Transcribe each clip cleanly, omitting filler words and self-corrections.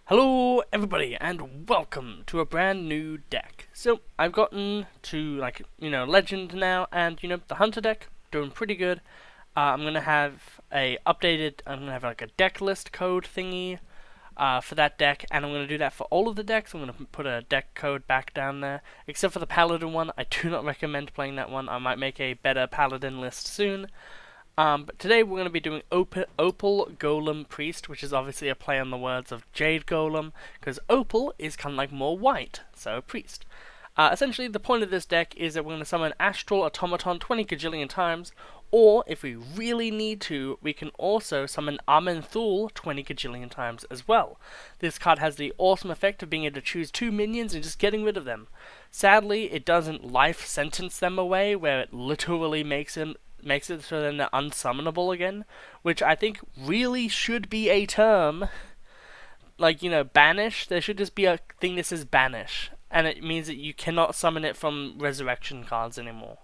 Hello everybody and welcome to a brand new deck. So I've gotten to Legend now, and the Hunter deck doing pretty good. I'm gonna have like a deck list code thingy for that deck, and I'm gonna do that for all of the decks. I'm gonna put a deck code back down there, except for the Paladin one. I do not recommend playing that one. I might make a better Paladin list soon. But today we're going to be doing Opal Golem Priest, which is obviously a play on the words of Jade Golem, because Opal is kind of like more white, so Priest. Essentially, the point of this deck is that we're going to summon Astral Automaton 20 gajillion times, or if we really need to, we can also summon Amenthul 20 gajillion times as well. This card has the awesome effect of being able to choose two minions and just getting rid of them. Sadly, it doesn't life sentence them away, where it literally makes it so then they're unsummonable again, which I think really should be a term. Like, banish. There should just be a thing that says banish, and it means that you cannot summon it from resurrection cards anymore.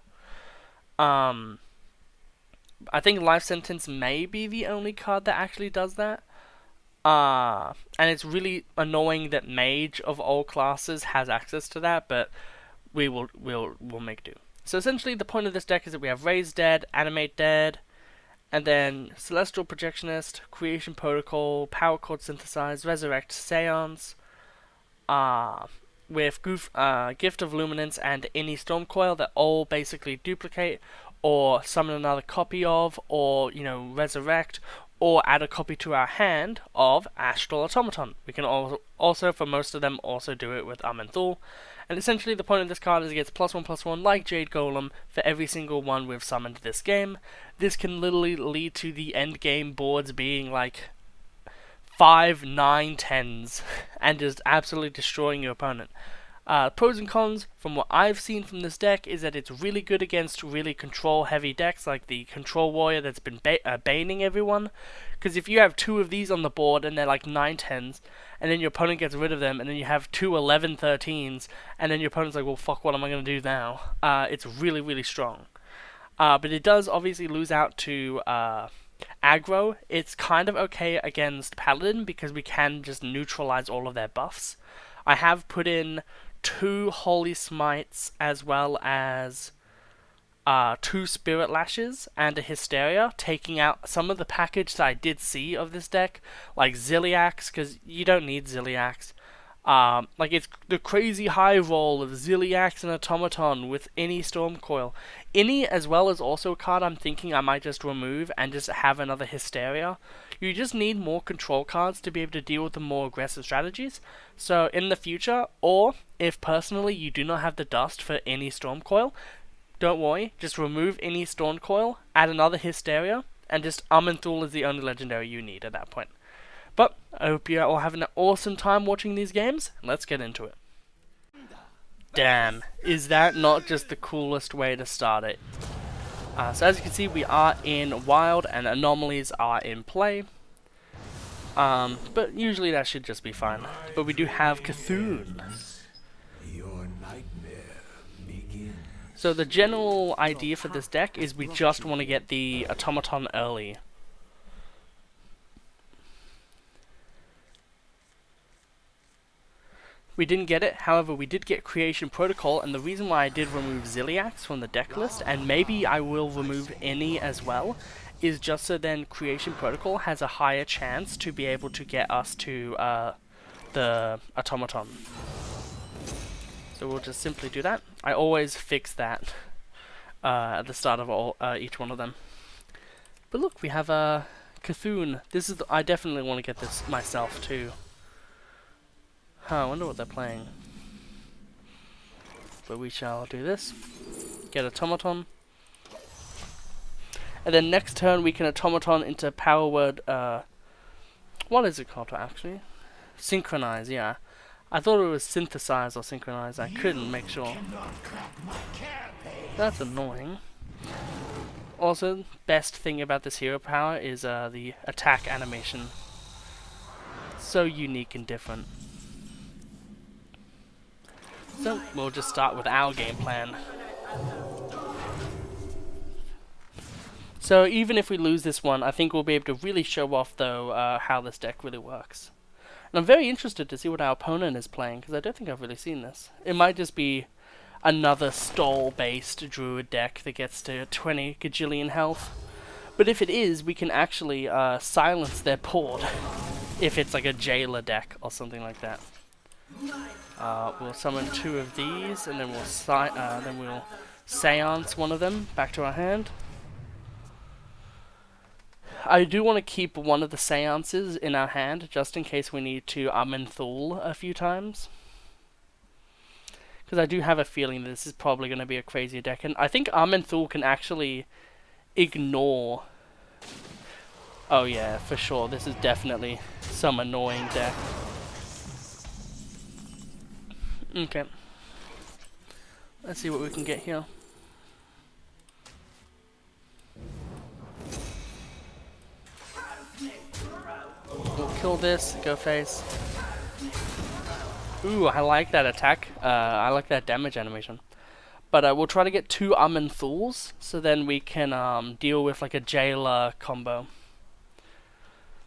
I think Life Sentence may be the only card that actually does that. And it's really annoying that Mage of all classes has access to that, but we'll make do. So essentially the point of this deck is that we have Raise Dead, Animate Dead, and then Celestial Projectionist, Creation Protocol, Power Chord Synthesize, Resurrect, Seance, with Gift of Luminance and any Storm Coil that all basically duplicate, or summon another copy of, or resurrect, or add a copy to our hand of Astral Automaton. We can also, for most of them, also do it with Amenthul. And essentially the point of this card is it gets +1/+1 like Jade Golem for every single one we've summoned this game. This can literally lead to the end game boards being like 5, 9, 10s and just absolutely destroying your opponent. Pros and cons, from what I've seen from this deck, is that it's really good against really control-heavy decks, like the Control Warrior that's been baning everyone. Because if you have two of these on the board, and they're like 9/10s, and then your opponent gets rid of them, and then you have two 11/13s, and then your opponent's like, well, fuck, what am I going to do now? It's really, really strong. But it does obviously lose out to aggro. It's kind of okay against Paladin, because we can just neutralize all of their buffs. I have put in 2 Holy Smites, as well as 2 Spirit Lashes and a Hysteria, taking out some of the package that I did see of this deck, like Ziliax, because you don't need Ziliax. It's the crazy high roll of Ziliax and Automaton with any Storm Coil. Any, as well as also a card I'm thinking I might just remove and just have another Hysteria. You just need more control cards to be able to deal with the more aggressive strategies. So in the future, or if personally you do not have the dust for any Storm Coil, don't worry, just remove any Storm Coil, add another Hysteria, and just Amenthul is the only legendary you need at that point. But I hope you're all having an awesome time watching these games. Let's get into it. Damn, is that not just the coolest way to start it? So as you can see, we are in Wild, and anomalies are in play. But usually that should just be fine. But we do have Cthulhu. So the general idea for this deck is we just want to get the Automaton early. We didn't get it, however we did get Creation Protocol, and the reason why I did remove Ziliax from the deck list, and maybe I will remove any as well, is just so then Creation Protocol has a higher chance to be able to get us to the Automaton. So we'll just simply do that. I always fix that at the start of each one of them. But look, we have Cthulhu. I definitely want to get this myself too. I wonder what they're playing. But we shall do this. Get Automaton. And then next turn we can Automaton into Power Word, what is it called actually? Synchronize, yeah. I thought it was Synthesize or Synchronize, I couldn't make sure. That's annoying. Also, best thing about this hero power is the attack animation. So unique and different. So, we'll just start with our game plan. So even if we lose this one, I think we'll be able to really show off, though, how this deck really works. And I'm very interested to see what our opponent is playing, because I don't think I've really seen this. It might just be another stall-based Druid deck that gets to 20 gajillion health. But if it is, we can actually silence their board. If it's like a jailer deck or something like that. We'll summon 2 of these, and then we'll seance one of them back to our hand. I do want to keep one of the seances in our hand, just in case we need to Thul a few times. Because I do have a feeling that this is probably going to be a crazy deck. And I think Thul can actually ignore... Oh yeah, for sure. This is definitely some annoying deck. Okay. Let's see what we can get here. We'll kill this, go face. Ooh, I like that attack. I like that damage animation. But we'll try to get 2 Thuls, so then we can deal with like a jailer combo.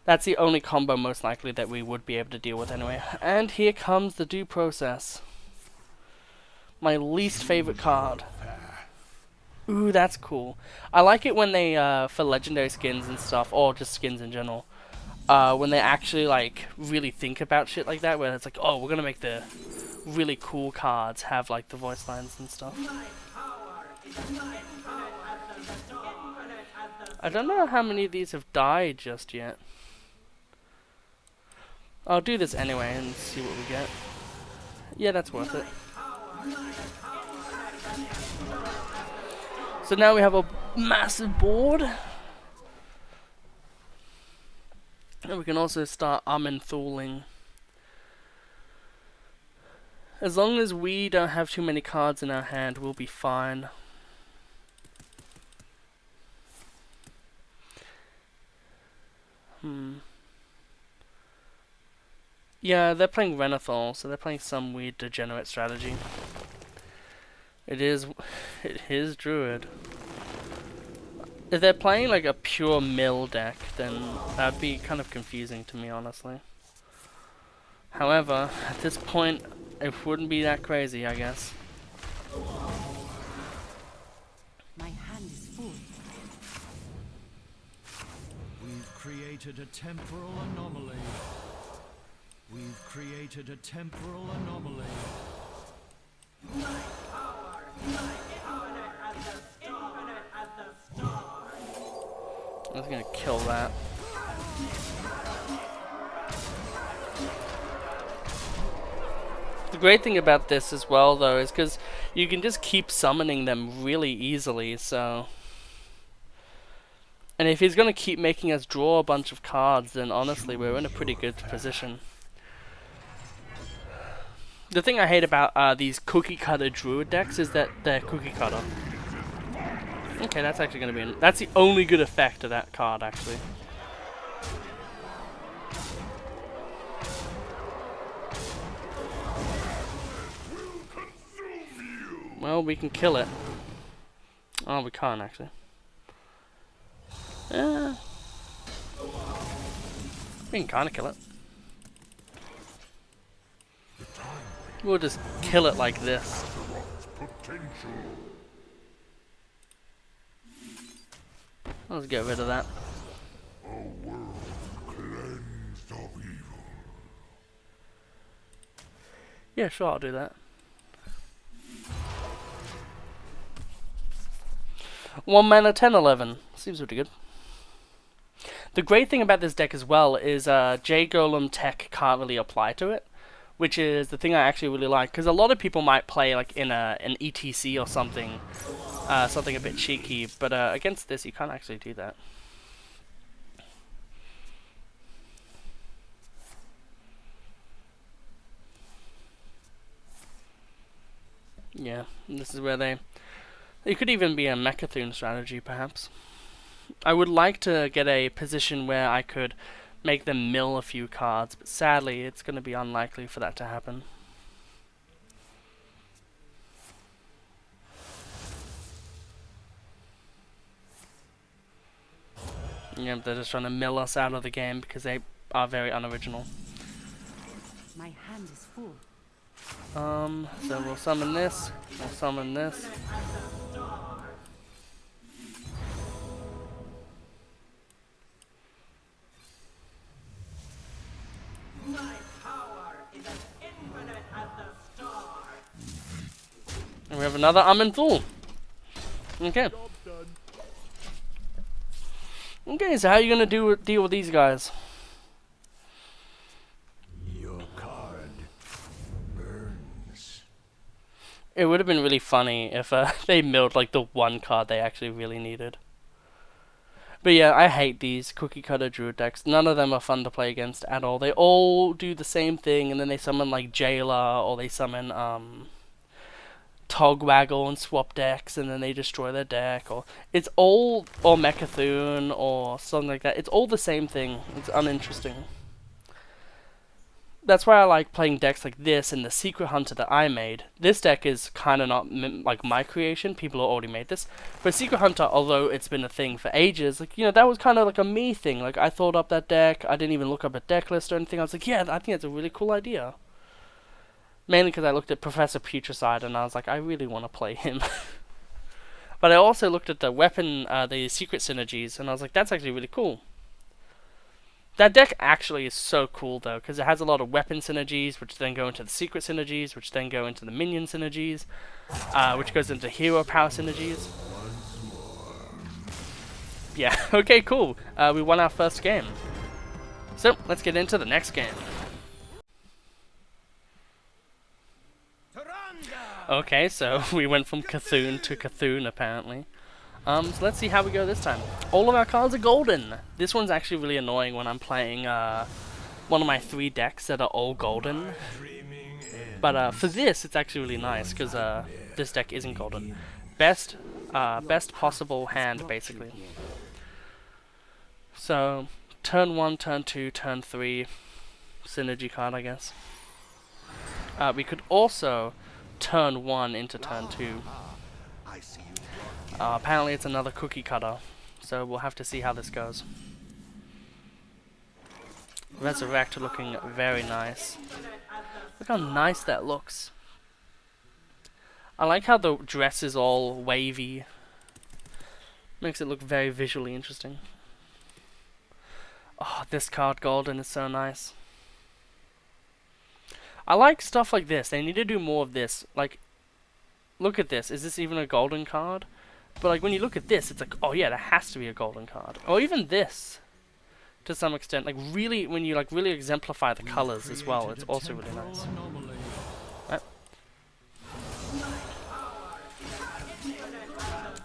That's the only combo most likely that we would be able to deal with anyway. And here comes the due process. My least favorite card. Ooh, that's cool. I like it when they, for legendary skins and stuff, or just skins in general, when they actually like really think about shit like that, where it's like, oh, we're gonna make the really cool cards have like the voice lines and stuff. I don't know how many of these have died just yet. I'll do this anyway and see what we get. Yeah, that's worth it. So now we have a massive board. And we can also start Thuling. As long as we don't have too many cards in our hand, we'll be fine. Yeah, they're playing Renathal, so they're playing some weird degenerate strategy. It is Druid. If they're playing like a pure mill deck, then that'd be kind of confusing to me, honestly. However, at this point, it wouldn't be that crazy, I guess. My hand is full. We've created a temporal anomaly. We've created a temporal anomaly. I was gonna kill that. The great thing about this as well, though, is because you can just keep summoning them really easily, so... And if he's gonna keep making us draw a bunch of cards, then honestly, we're in a pretty good position. The thing I hate about these cookie cutter Druid decks is that they're cookie cutter. Okay, that's actually going to be... That's the only good effect of that card, actually. Well, we can kill it. Oh, we can't, actually. We can kind of kill it. We'll just kill it like this. Let's get rid of that. A world cleansed of evil. Yeah, sure, I'll do that. 1 mana, 10/11. Seems pretty good. The great thing about this deck as well is J Golem tech can't really apply to it, which is the thing I actually really like, because a lot of people might play like in an ETC or something, something a bit cheeky, but against this you can't actually do that. Yeah, this is where it could even be a Mechathune strategy, perhaps. I would like to get a position where I could make them mill a few cards, but sadly it's going to be unlikely for that to happen. Yeah, they're just trying to mill us out of the game because they are very unoriginal. My hand is full. So we'll summon this. We'll summon this. And we have another Amen Fool. Okay. Okay, so how are you gonna deal with these guys? Your card burns. It would have been really funny if they milled like the one card they actually really needed. But yeah, I hate these cookie cutter druid decks. None of them are fun to play against at all. They all do the same thing, and then they summon like Jailer, or they summon Togwaggle and swap decks, and then they destroy their deck, or it's all, or Mechathune or something like that. It's all the same thing. It's uninteresting. That's why I like playing decks like this and the Secret Hunter that I made. This deck is kind of not like my creation. People have already made this. But Secret Hunter, although it's been a thing for ages, like, you know, that was kind of like a me thing. Like, I thought up that deck. I didn't even look up a deck list or anything. I was like, yeah, I think that's a really cool idea. Mainly because I looked at Professor Putricide and I was like, I really want to play him. But I also looked at the weapon, the secret synergies, and I was like, that's actually really cool. That deck actually is so cool though, because it has a lot of weapon synergies, which then go into the secret synergies, which then go into the minion synergies, which goes into hero power synergies. Yeah, okay, cool. We won our first game. So, let's get into the next game. Okay, so we went from Cthulhu to Cthulhu apparently. So let's see how we go this time. All of our cards are golden. This one's actually really annoying when I'm playing one of my 3 decks that are all golden. But for this, it's actually really nice because this deck isn't golden. Best possible hand, basically. So turn 1, turn 2, turn 3, synergy card, I guess. We could also turn 1 into turn 2. Apparently it's another cookie cutter, so we'll have to see how this goes. Resurrect looking very nice. Look how nice that looks. I like how the dress is all wavy. Makes it look very visually interesting. Oh, this card golden is so nice. I like stuff like this. They need to do more of this. Like, look at this. Is this even a golden card? But like when you look at this, it's like, oh yeah, there has to be a golden card. Or even this, to some extent. Like really, when you like really exemplify the colors as well, it's also really nice. Right.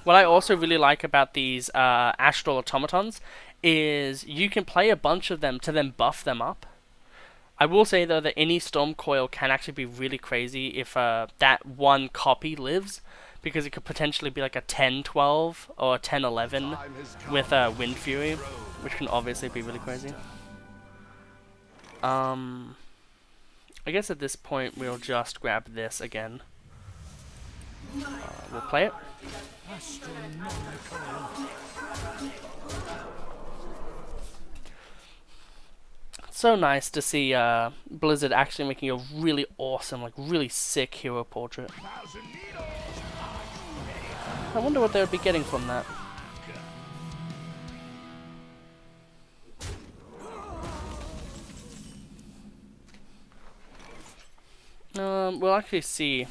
What I also really like about these Celestial Automatons is you can play a bunch of them to then buff them up. I will say though that any Storm Coil can actually be really crazy if that one copy lives. Because it could potentially be like a 10-12 or a 10-11 with Wind Fury, which can obviously be really crazy. I guess at this point we'll just grab this again. We'll play it. It's so nice to see Blizzard actually making a really awesome, like really sick hero portrait. I wonder what they would be getting from that. We'll actually see.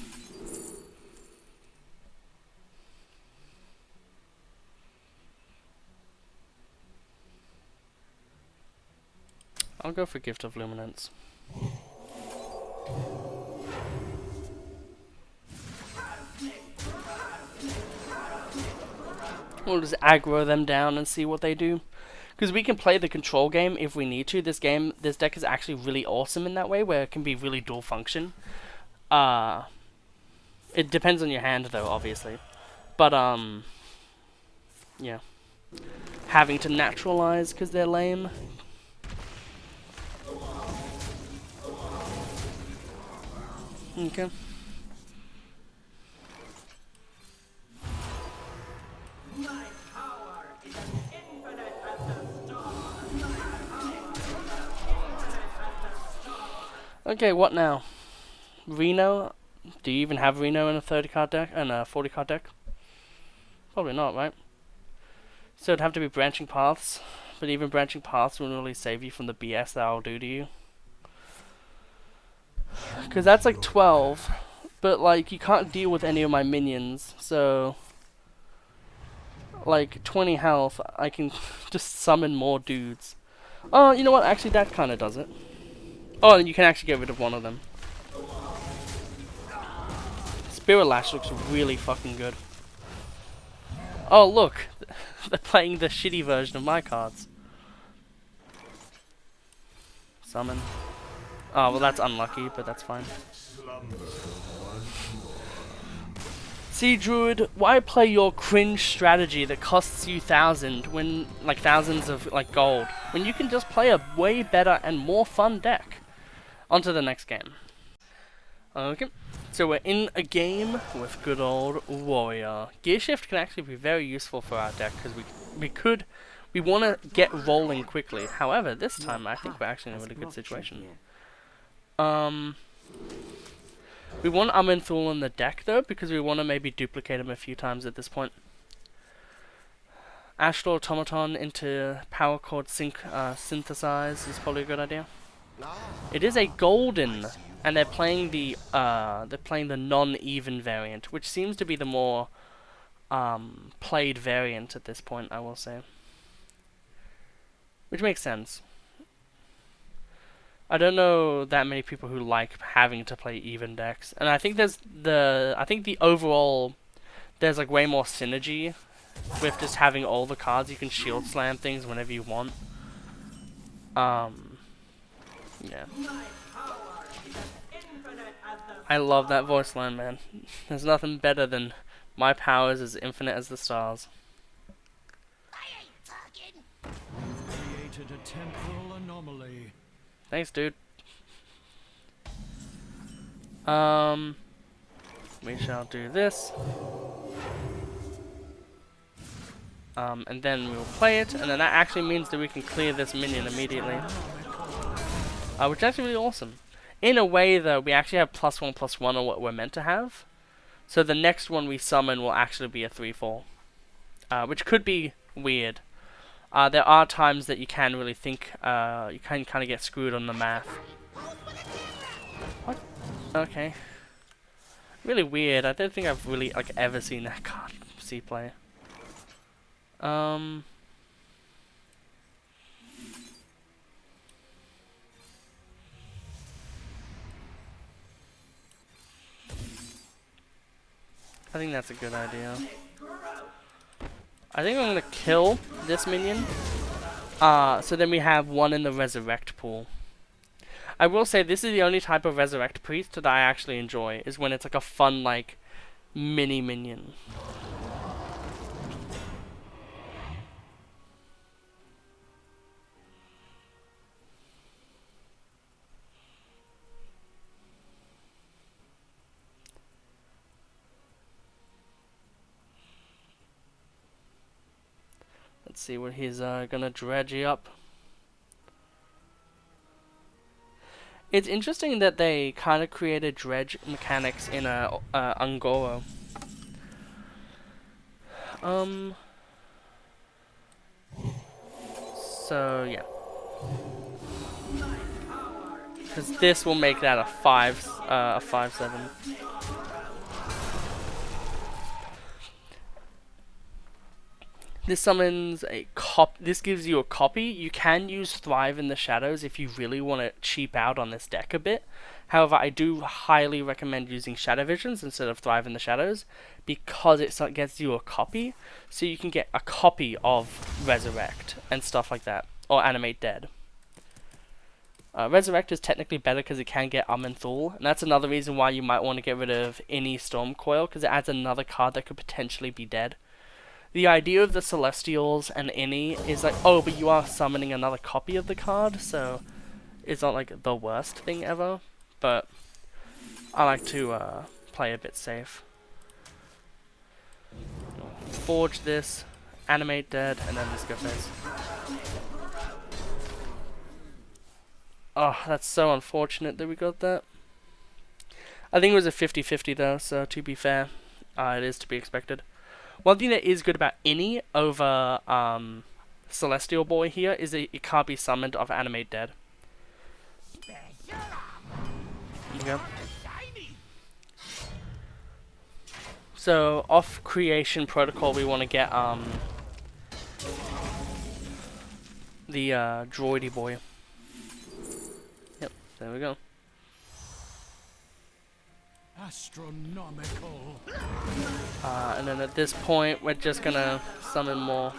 I'll go for Gift of Luminance. We'll just aggro them down and see what they do. Because we can play the control game if we need to. This deck is actually really awesome in that way, where it can be really dual function. It depends on your hand though, obviously. But, yeah. Having to naturalize because they're lame. Okay. Okay, what now? Reno? Do you even have Reno in a 30 card deck and a 40 card deck? Probably not, right? So it'd have to be Branching Paths, but even Branching Paths wouldn't really save you from the BS that I'll do to you. Because that's like 12, but like you can't deal with any of my minions, so like 20 health, I can just summon more dudes. Oh, you know what? Actually, that kind of does it. Oh, and you can actually get rid of one of them. Spirit Lash looks really fucking good. Oh, look. They're playing the shitty version of my cards. Summon. Oh, well that's unlucky, but that's fine. See, Druid, why play your cringe strategy that costs you thousands of like gold, when you can just play a way better and more fun deck? On to the next game. Okay, so we're in a game with good old Warrior. Gear Shift can actually be very useful for our deck because we want to get rolling quickly. However, this time I think we're actually in a really good situation. We want Amenthul in the deck though, because we want to maybe duplicate him a few times at this point. Celestial Automaton into Power Chord Synthesize is probably a good idea. It is a golden, and they're playing the non-even variant, which seems to be the more played variant at this point, I will say. Which makes sense. I don't know that many people who like having to play even decks, and I think the overall there's like way more synergy with just having all the cards. You can shield slam things whenever you want. Yeah. I love that voice line, man. There's nothing better than my power is as infinite as the stars. Created a temporal anomaly. Thanks, dude. We shall do this. And then we'll play it, and then that actually means that we can clear this minion immediately. Which is actually really awesome. In a way, though, we actually have +1/+1 on what we're meant to have. So the next one we summon will actually be a 3/4. Which could be weird. There are times that you can really think, you can kind of get screwed on the math. What? Okay. Really weird. I don't think I've really ever seen that card see play. I think that's a good idea. I think I'm gonna kill this minion. So then we have one in the resurrect pool. I will say this is the only type of resurrect priest that I actually enjoy, is when it's like a fun mini minion. Let's see what he's gonna dredge up. It's interesting that they kind of created dredge mechanics in Ungoro. So yeah, because this will make that a 5/7. This summons a this gives you a copy. You can use Thrive in the Shadows if you really want to cheap out on this deck a bit. However, I do highly recommend using Shadow Visions instead of Thrive in the Shadows, because it gets you a copy, so you can get a copy of Resurrect and stuff like that, or Animate Dead. Resurrect is technically better because it can get Amenthul, and that's another reason why you might want to get rid of any Stormcoil, because it adds another card that could potentially be dead. The idea of the Celestials and any is like, oh, but you are summoning another copy of the card, so it's not like the worst thing ever, but I like to play a bit safe. Forge this, Animate Dead, and then just go face. Oh, that's so unfortunate that we got that. I think it was a 50-50 though, so to be fair, it is to be expected. One thing that is good about any over Celestial Boy here is that it can't be summoned off Animate Dead. Okay. So off Creation Protocol, we want to get the Droidy Boy. Yep, there we go. Astronomical. And then at this point, we're just gonna summon more.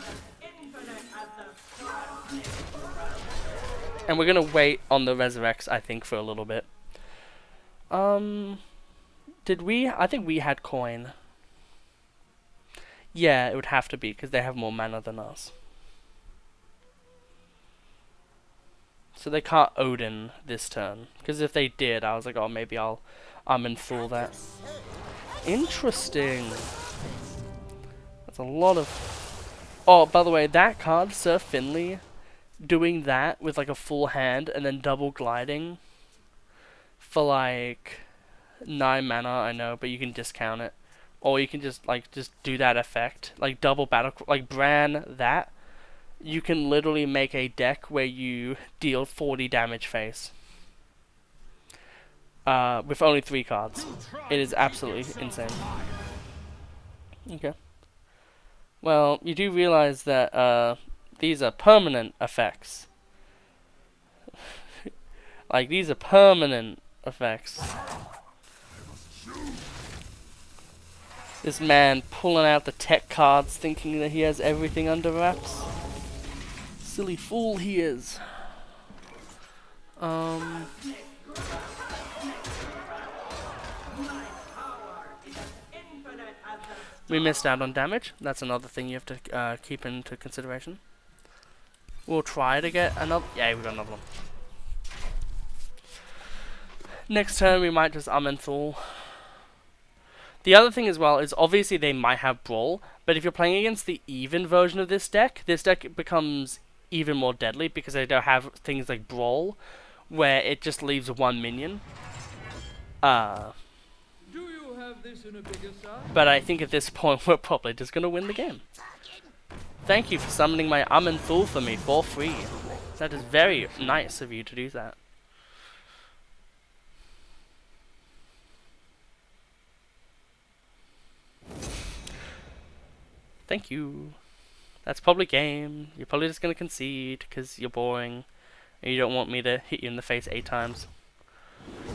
And we're gonna wait on the Resurrects, I think, for a little bit. Did we? I think we had coin. Yeah, it would have to be, because they have more mana than us. So they can't Odin this turn. Because if they did, I was like, oh, maybe I'll fool that. Interesting. That's a lot of... Oh, by the way, that card, Sir Finley, doing that with like a full hand and then double gliding for like 9 mana, I know, but you can discount it. Or you can just do that effect. Like double battle, like Bran that. You can literally make a deck where you deal 40 damage face. With only 3 cards. It is absolutely insane. Okay. Well, you do realize that these are permanent effects. Like, these are permanent effects. This man pulling out the tech cards thinking that he has everything under wraps. Silly fool he is. We missed out on damage. That's another thing you have to keep into consideration. We'll try to get another... Yeah, we got another one. Next turn we might just Amenthal. The other thing as well is obviously they might have Brawl, but if you're playing against the even version of this deck becomes even more deadly because they don't have things like Brawl, where it just leaves 1 minion. Do you have this in a bigger size? But I think at this point we're probably just going to win the game. Thank you for summoning my Amenthal for me for free. That is very nice of you to do that. Thank you. That's probably game. You're probably just going to concede because you're boring and you don't want me to hit you in the face 8 times.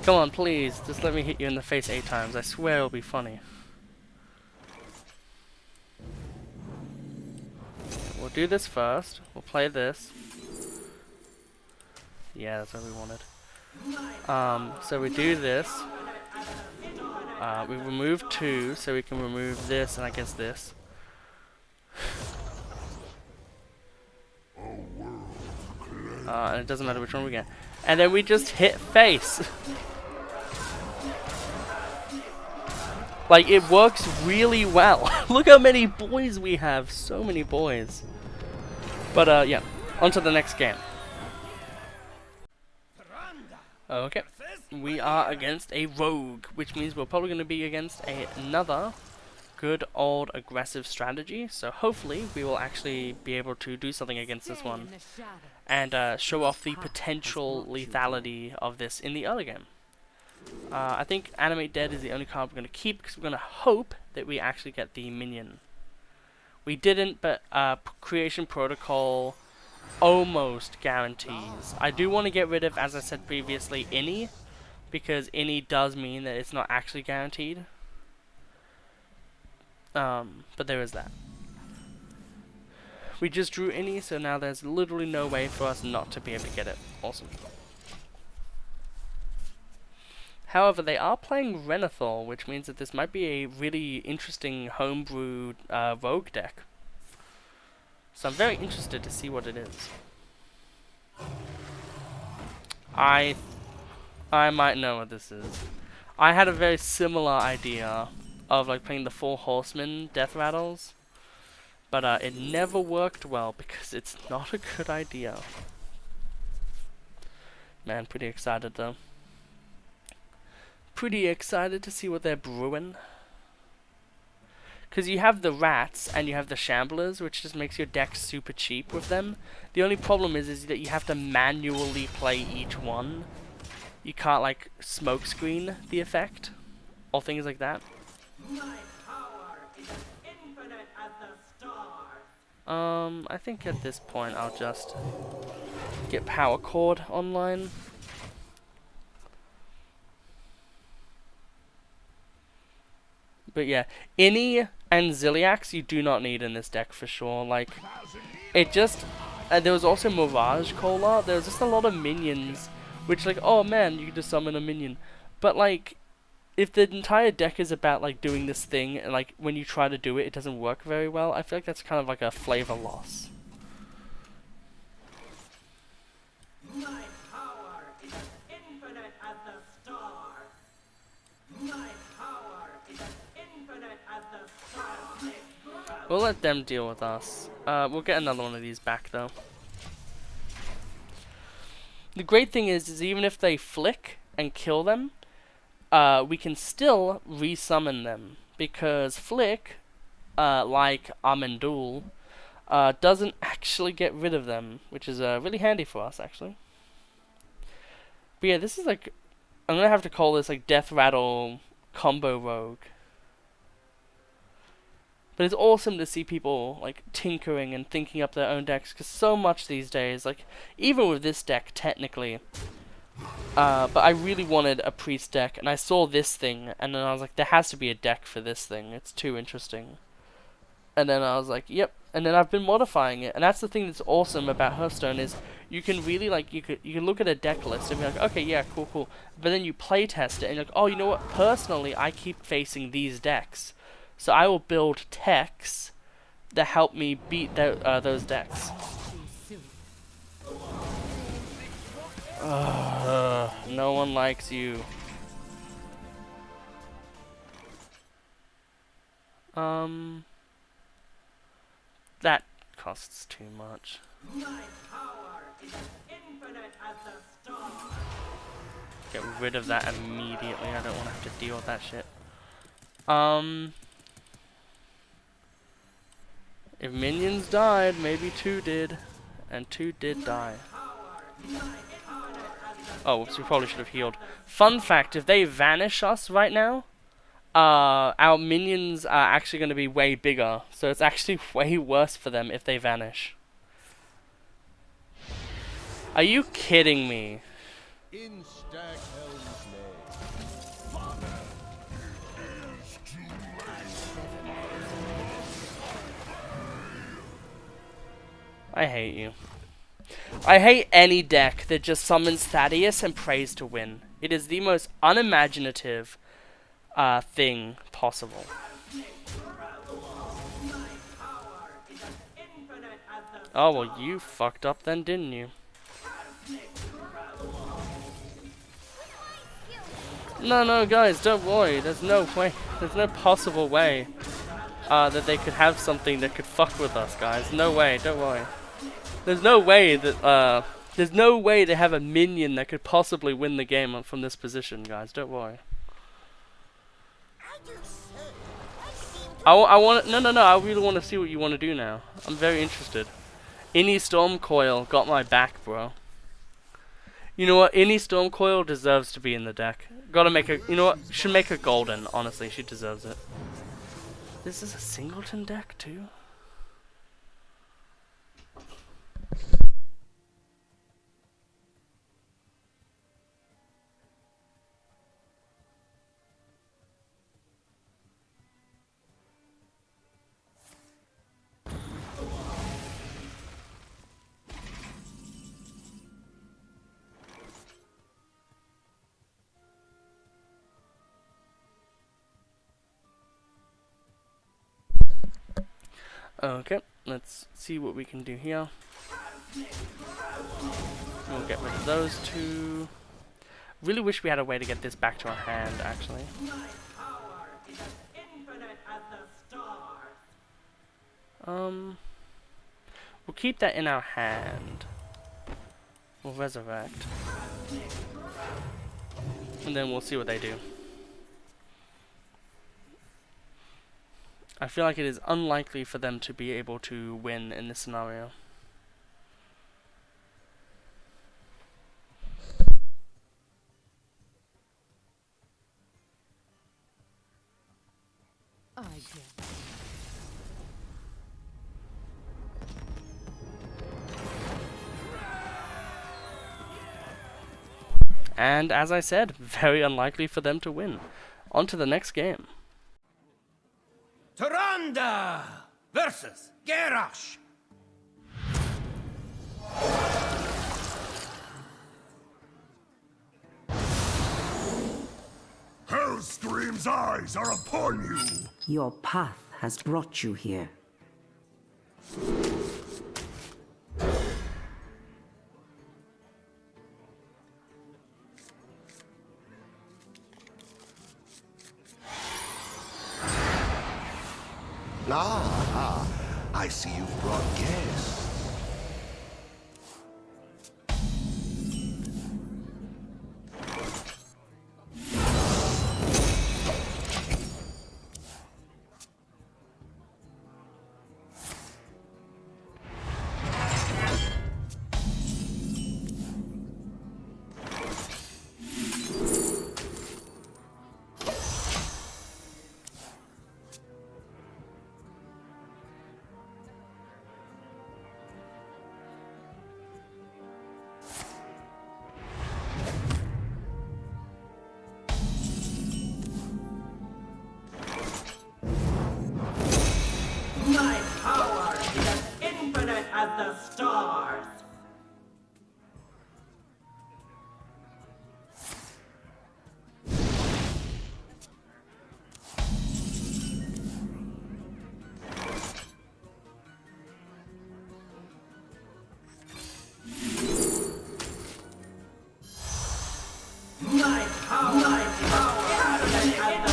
Come on, please. Just let me hit you in the face 8 times. I swear it'll be funny. We'll do this first. We'll play this. Yeah, that's what we wanted. So we do this. We remove 2, so we can remove this and I guess this. And it doesn't matter which one we get. And then we just hit face. Like, it works really well. Look how many boys we have. So many boys. But, yeah. On to the next game. Okay. We are against a rogue, which means we're probably going to be against another good old aggressive strategy. So hopefully we will actually be able to do something against this one and show off the potential lethality of this in the early game. I think Animate Dead is the only card we're going to keep because we're going to hope that we actually get the minion. We didn't, but Creation Protocol almost guarantees. I do want to get rid of, as I said previously, Any, because Any does mean that it's not actually guaranteed. But there is that. We just drew Any, so now there's literally no way for us not to be able to get it. Awesome. However, they are playing Renathal, which means that this might be a really interesting homebrew rogue deck. So I'm very interested to see what it is. I might know what this is. I had a very similar idea of like playing the 4 Horsemen Death Rattles, but it never worked well because it's not a good idea. Man, pretty excited though. Pretty excited to see what they're brewing. Because you have the rats and you have the shamblers, which just makes your deck super cheap with them. The only problem is that you have to manually play each one. You can't like smoke screen the effect or things like that. My power is as infinite as the stars. I think at this point I'll just get power cord online. But yeah, Innie and Ziliax you do not need in this deck for sure. Like, it just... there was also Mirage Cola. There was just a lot of minions, which like, oh man, you can just summon a minion. But like, if the entire deck is about like doing this thing, and like when you try to do it, it doesn't work very well, I feel like that's kind of like a flavor loss. My power is as infinite as the stars. My power is as infinite as the stars. We'll let them deal with us. We'll get another one of these back though. The great thing is even if they flick and kill them, we can still resummon them, because Flick, like Amendul, doesn't actually get rid of them, which is really handy for us actually. But yeah, this is like, I'm gonna have to call this like Death Rattle Combo Rogue. But it's awesome to see people like tinkering and thinking up their own decks, because so much these days, like even with this deck technically. But I really wanted a priest deck, and I saw this thing, and then I was like, there has to be a deck for this thing. It's too interesting. And then I was like, yep. And then I've been modifying it, and that's the thing that's awesome about Hearthstone is you can really like you can look at a deck list and be like, okay, yeah, cool, cool. But then you play test it, and you're like, oh, you know what? Personally, I keep facing these decks, so I will build techs that help me beat those decks. No one likes you. That costs too much. My power is as infinite as the stars. Get rid of that immediately. I don't want to have to deal with that shit. If minions died, maybe 2 did. And 2 did die. Oh, whoops, we probably should have healed. Fun fact, if they vanish us right now, our minions are actually going to be way bigger. So it's actually way worse for them if they vanish. Are you kidding me? I hate you. I hate any deck that just summons Thaddeus and prays to win. It is the most unimaginative thing possible. Oh, well, you fucked up then, didn't you? No, guys, don't worry. There's no way. There's no possible way that they could have something that could fuck with us, guys. No way. Don't worry. There's no way that there's no way they have a minion that could possibly win the game from this position, guys. Don't worry. I want no. I really want to see what you want to do now. I'm very interested. Innie Stormcoil got my back, bro. You know what? Innie Stormcoil deserves to be in the deck. Gotta make her. You know what? Should make her golden. Honestly, she deserves it. This is a singleton deck too. Okay, let's see what we can do here. We'll get rid of those 2. Really wish we had a way to get this back to our hand, actually. My power is as infinite as the stars. We'll keep that in our hand. We'll resurrect. And then we'll see what they do. I feel like it is unlikely for them to be able to win in this scenario. I get. And as I said, very unlikely for them to win. On to the next game. Tyrande versus Garrosh. Hellscream's eyes are upon you! Your path has brought you here. I see you've brought guests. My power is as infinite as the stars. My power is as infinite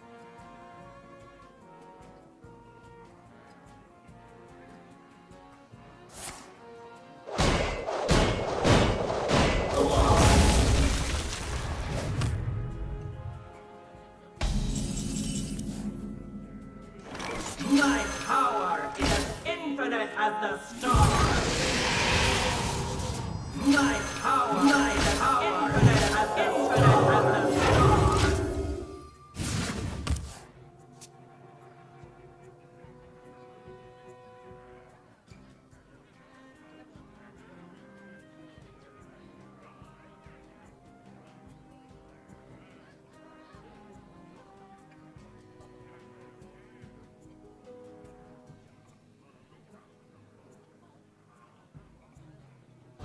as the stars. My power is as infinite as the stars. My power is as infinite as the stars.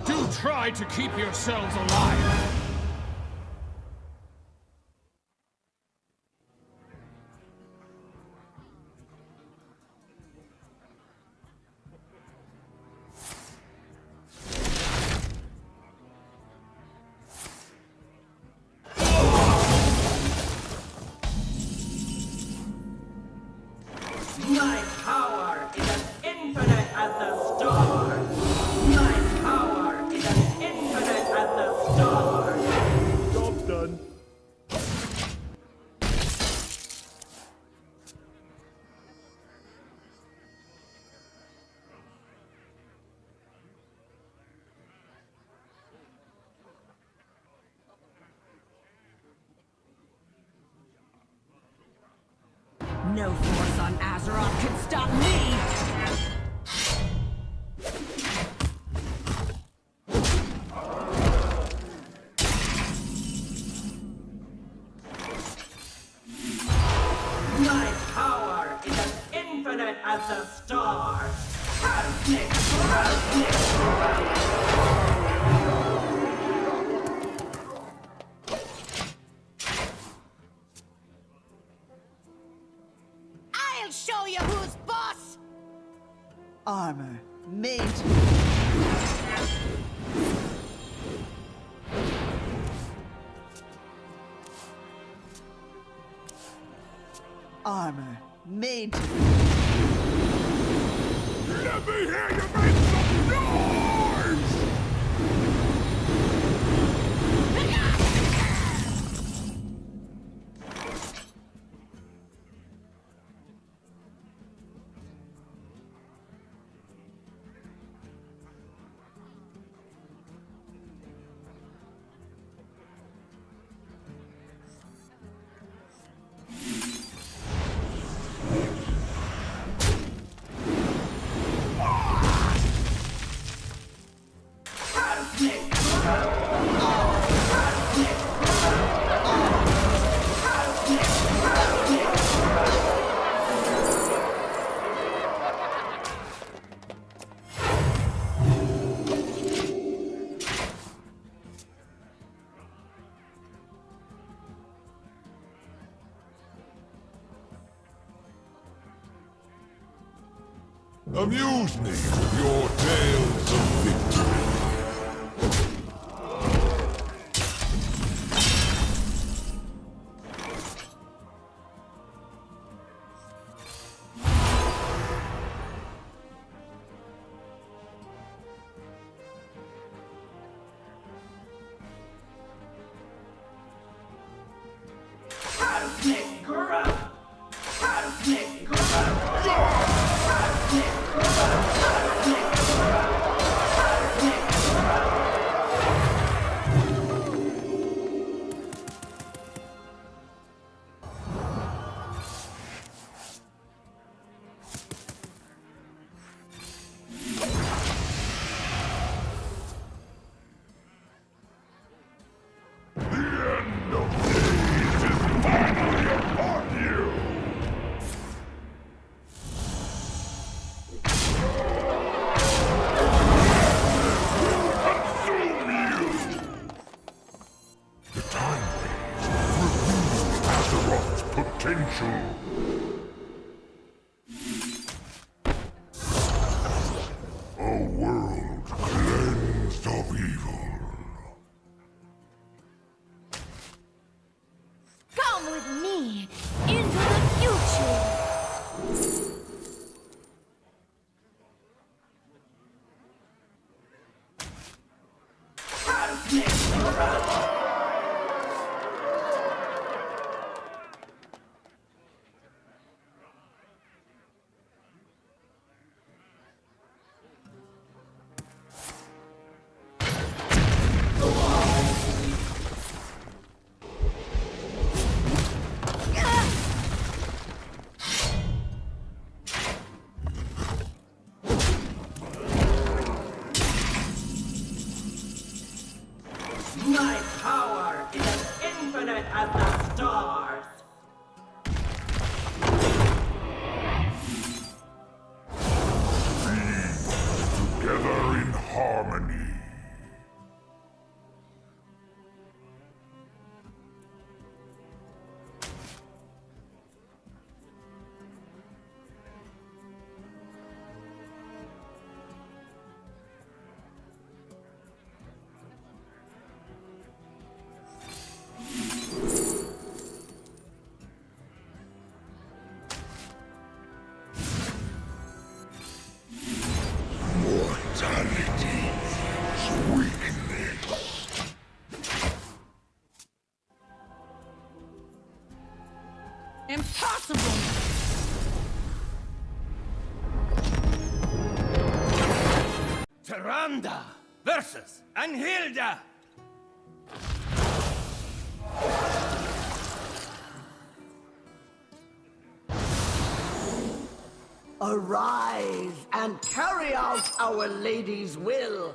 Do try to keep yourselves alive. My power is as infinite as the stars. My power is as infinite as the stars. Job's done. No force on Azeroth can stop me! My power is as infinite as the stars. Cosmic, cosmic. I'll show you who's boss! Armor made. Armor made. Let me hear you make some noise! Amuse me with your tales of victory. Cosmic Grub! Cosmic Grub! Cosmic Grub! Cosmic Grub! Cosmic Grub! The time waves reveal Azeroth's potential. A world cleansed of evil. Come with me into the future. Cosmic Grub! My power is as infinite as the stars! Together in harmony. Mortality is weakness. Impossible! Tyrande versus Anhilda! Arise and carry out Our Lady's will.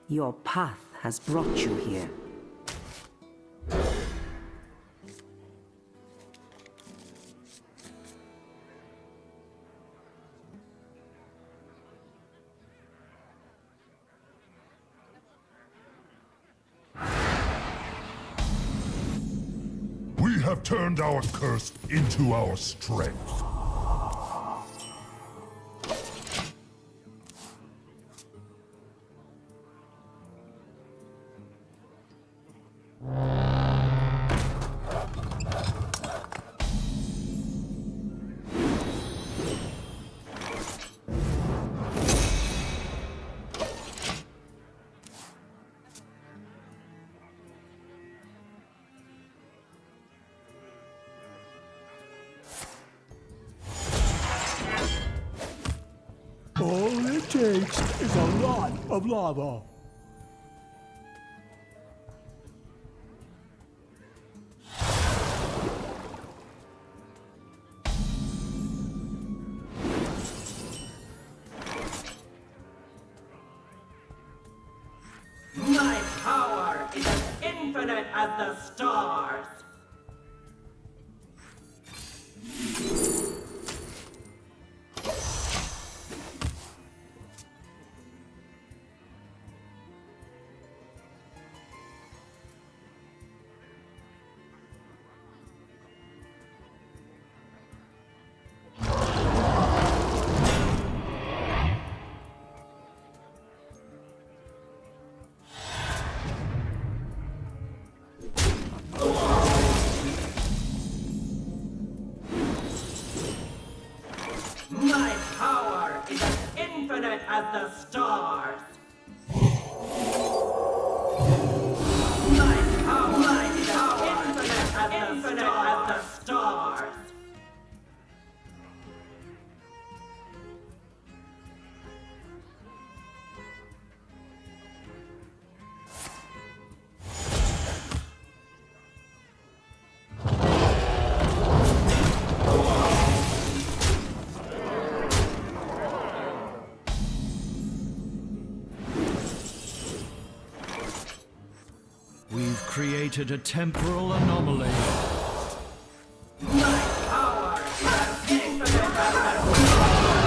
Your path has brought you here. We have turned our curse into our strength. All it takes is a lot of lava. My power is as infinite as the stars! the stars. My power is infinite as the stars. We've created a temporal anomaly. My power is infinite as the stars.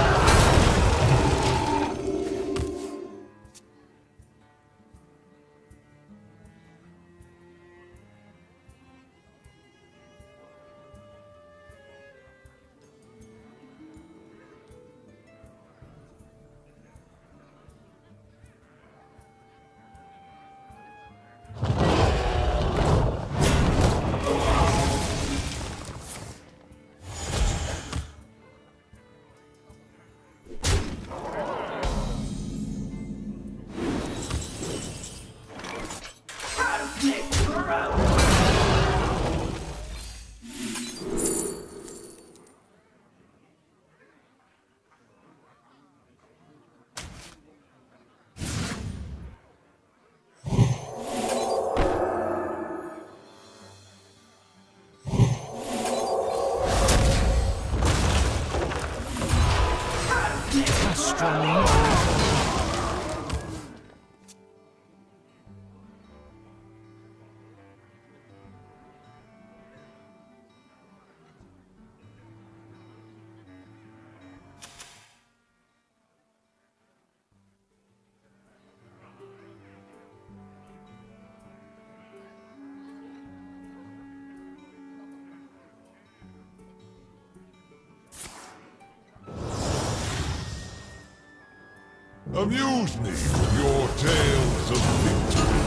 Amuse me with your tales of victory.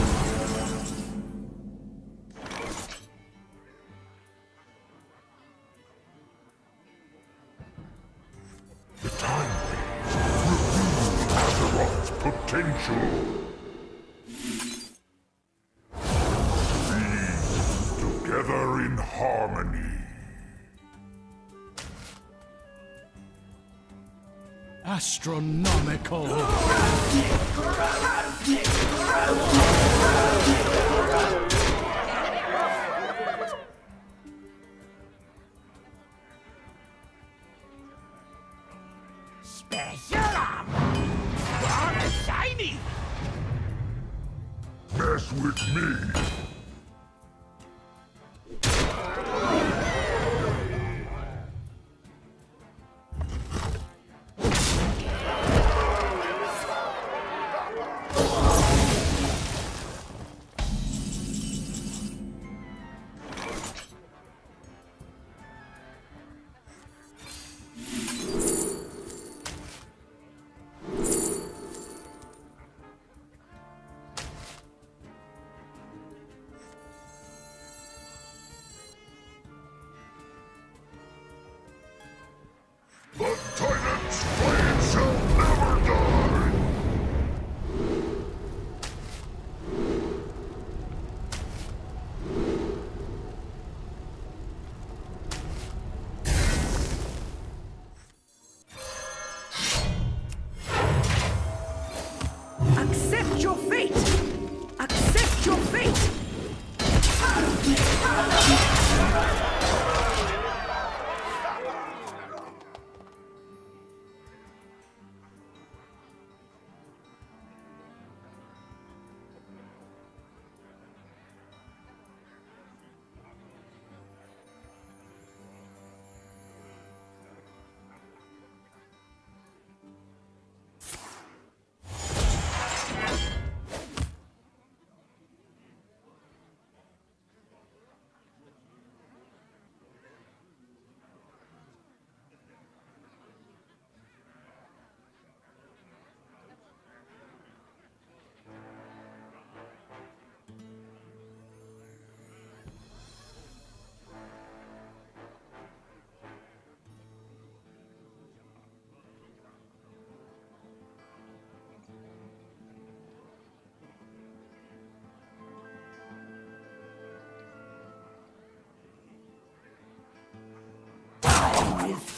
The time waves reveal Azeroth's potential. Be together in harmony. Astronomical. Special armor. Strong and shiny. Mess with me.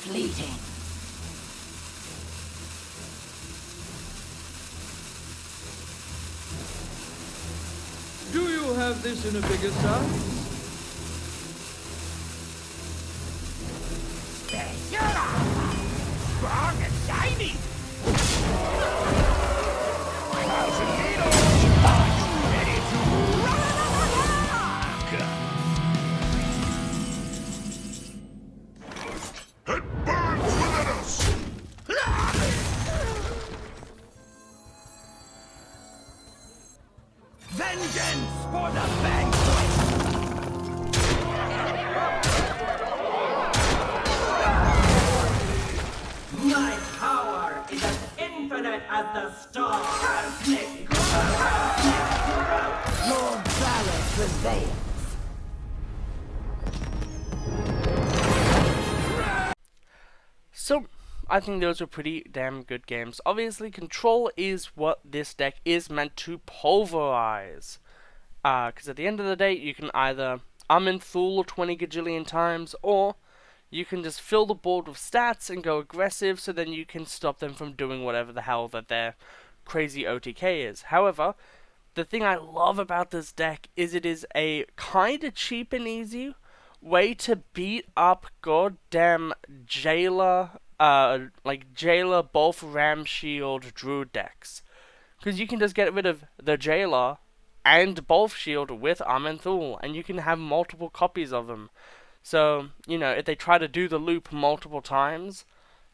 fleeting. Do you have this in a bigger size? Special armor! Strong and shiny! 1,000 needles! Are you ready to rock? It burns within us! Vengeance for the banquet! My power is as infinite as the stars. Your valor prevails. So, I think those were pretty damn good games. Obviously, control is what this deck is meant to pulverize. Because at the end of the day, you can either Thule 20 gajillion times, or you can just fill the board with stats and go aggressive, so then you can stop them from doing whatever the hell that their crazy OTK is. However, the thing I love about this deck is it is a kinda cheap and easy way to beat up goddamn Jailer, Jailer, both Ram Shield, Druid decks. Because you can just get rid of the Jailer and both Shield with Thule, and you can have multiple copies of them. So, if they try to do the loop multiple times,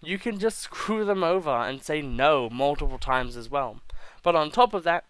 you can just screw them over and say no multiple times as well. But on top of that,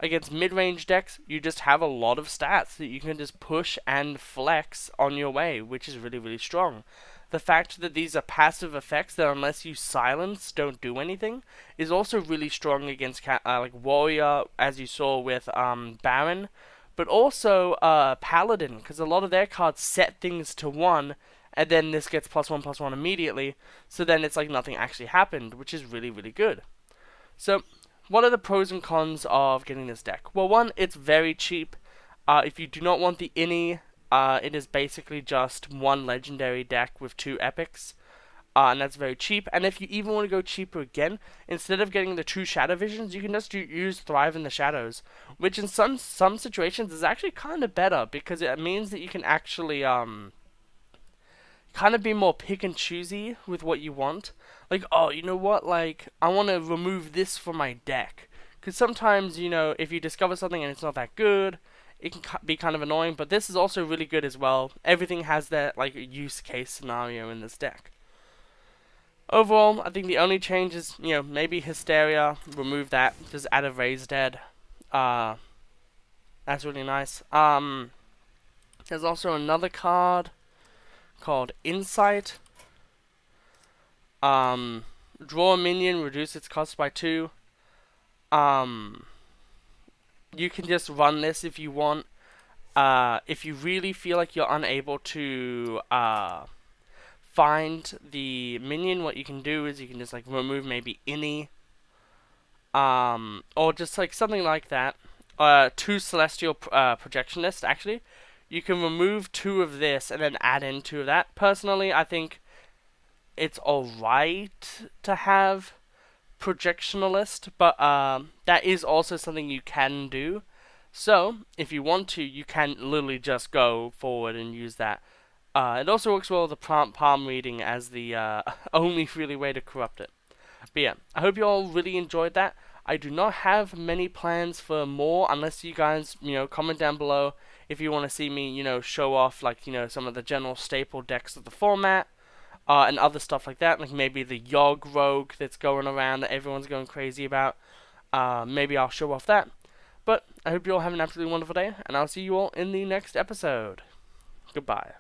against mid-range decks, you just have a lot of stats that you can just push and flex on your way, which is really, really strong. The fact that these are passive effects that unless you silence, don't do anything, is also really strong against Warrior, as you saw with Baron, but also Paladin, because a lot of their cards set things to 1, and then this gets +1/+1 immediately, so then it's like nothing actually happened, which is really, really good. So, what are the pros and cons of getting this deck? Well, one, it's very cheap. If you do not want the Innie, it is basically just one legendary deck with 2 epics, and that's very cheap. And if you even want to go cheaper again, instead of getting the 2 Shadow Visions, you can just use Thrive in the Shadows, which in some situations is actually kind of better, because it means that you can actually kind of be more pick and choosy with what you want. Like, oh, you know what, like, I want to remove this from my deck. Because sometimes, if you discover something and it's not that good, it can be kind of annoying, but this is also really good as well. Everything has that, use case scenario in this deck. Overall, I think the only change is, maybe Hysteria, remove that, just add a Raise Dead. That's really nice. There's also another card called Insight. Draw a minion, reduce its cost by 2. You can just run this if you want. If you really feel like you're unable to find the minion, what you can do is you can just remove maybe Innie, or just something like that. 2 Celestial Projectionist, actually. You can remove 2 of this and then add in 2 of that. Personally, I think it's alright to have Projectionalist, but that is also something you can do. So, if you want to, you can literally just go forward and use that. It also works well with the palm reading as the only really way to corrupt it. But yeah, I hope you all really enjoyed that. I do not have many plans for more, unless you guys, comment down below if you want to see me, show off, some of the general staple decks of the format, and other stuff like that, like maybe the Yogg Rogue that's going around that everyone's going crazy about. Maybe I'll show off that. But I hope you all have an absolutely wonderful day, and I'll see you all in the next episode. Goodbye.